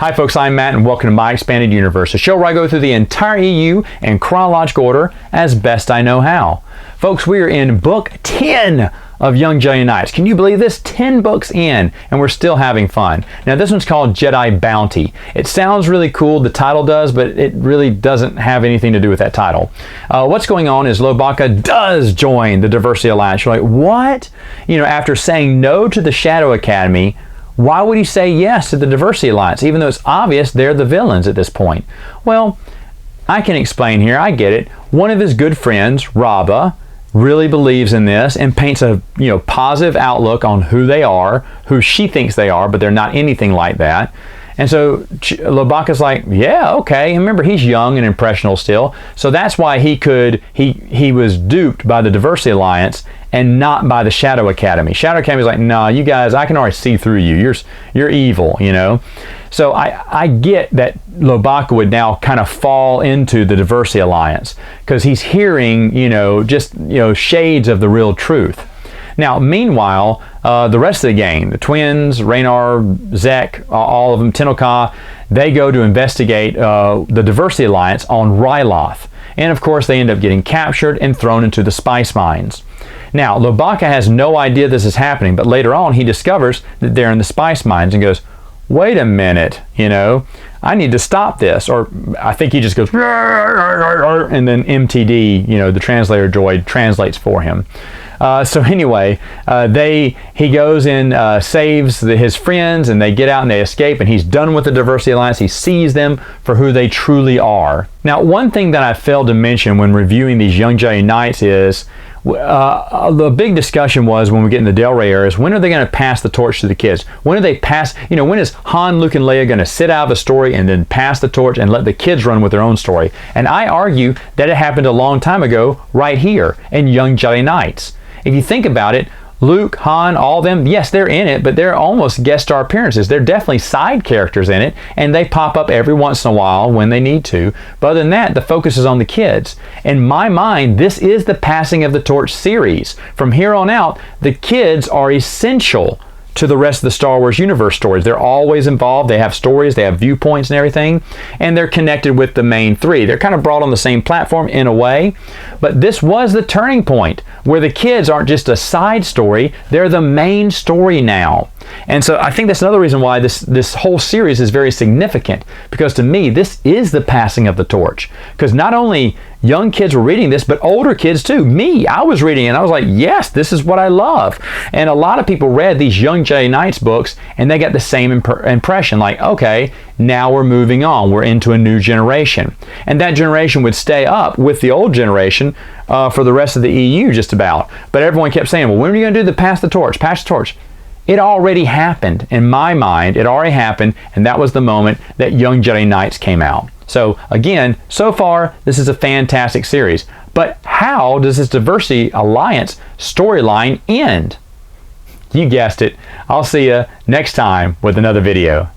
Hi folks, I'm Matt and welcome to My Expanded Universe, a show where I go through the entire EU in chronological order as best I know how. Folks, we are in book 10 of Young Jedi Knights. Can you believe this? 10 books in and we're still having fun. Now this one's called Jedi Bounty. It sounds really cool, the title does, but it really doesn't have anything to do with that title. What's going on is Lobaka does join the Diversity Alliance. You're like, what? You know, after saying no to the Shadow Academy, why would he say yes to the Diversity Alliance, even though it's obvious they're the villains at this point? Well, I can explain here. I get it. One of his good friends, Raba, really believes in this and paints a positive outlook on who they are, who she thinks they are, but they're not anything like that. And so Lobaka's like, yeah, okay. And remember, he's young and impressionable still, so that's why he was duped by the Diversity Alliance and not by the Shadow Academy. Shadow Academy's like, no, you guys, I can already see through you. You're evil, you know. So I get that Lobaka would now kind of fall into the Diversity Alliance because he's hearing, shades of the real truth. Now, meanwhile, the rest of the gang, the twins, Raynar, Zek, all of them, Tenoka, they go to investigate the Diversity Alliance on Ryloth. And of course, they end up getting captured and thrown into the spice mines. Now, Lobaka has no idea this is happening, but later on he discovers that they're in the spice mines and goes, wait a minute, I need to stop this. Or I think he just goes, and then MTD, the translator droid, translates for him. So anyway, he goes and saves his friends, and they get out and they escape, and he's done with the Diversity Alliance. He sees them for who they truly are. Now, one thing that I failed to mention when reviewing these Young Jedi Knights is the big discussion was when we get in the Del Rey era is when are they going to pass the torch to the kids? When do they pass, when is Han, Luke, and Leia going to sit out of a story and then pass the torch and let the kids run with their own story? And I argue that it happened a long time ago right here in Young Jedi Knights. If you think about it, Luke, Han, all of them, yes, they're in it, but they're almost guest star appearances. They're definitely side characters in it, and they pop up every once in a while when they need to. But other than that, the focus is on the kids. In my mind, this is the passing of the torch series. From here on out, the kids are essential to the rest of the Star Wars universe stories. They're always involved. They have stories, they have viewpoints and everything, and they're connected with the main three. They're kind of brought on the same platform in a way, but this was the turning point where the kids aren't just a side story, they're the main story now. And so I think that's another reason why this whole series is very significant, because to me, this is the passing of the torch. Because not only young kids were reading this, but older kids too. Me, I was reading it and I was like, yes, this is what I love. And a lot of people read these Young Jedi Knights books and they got the same impression, like, okay, now we're moving on. We're into a new generation. And that generation would stay up with the old generation for the rest of the EU just about. But everyone kept saying, well, when are you going to do the pass the torch, pass the torch? It already happened. In my mind, it already happened, and that was the moment that Young Jedi Knights came out. So again, so far, this is a fantastic series. But how does this Diversity Alliance storyline end? You guessed it. I'll see you next time with another video.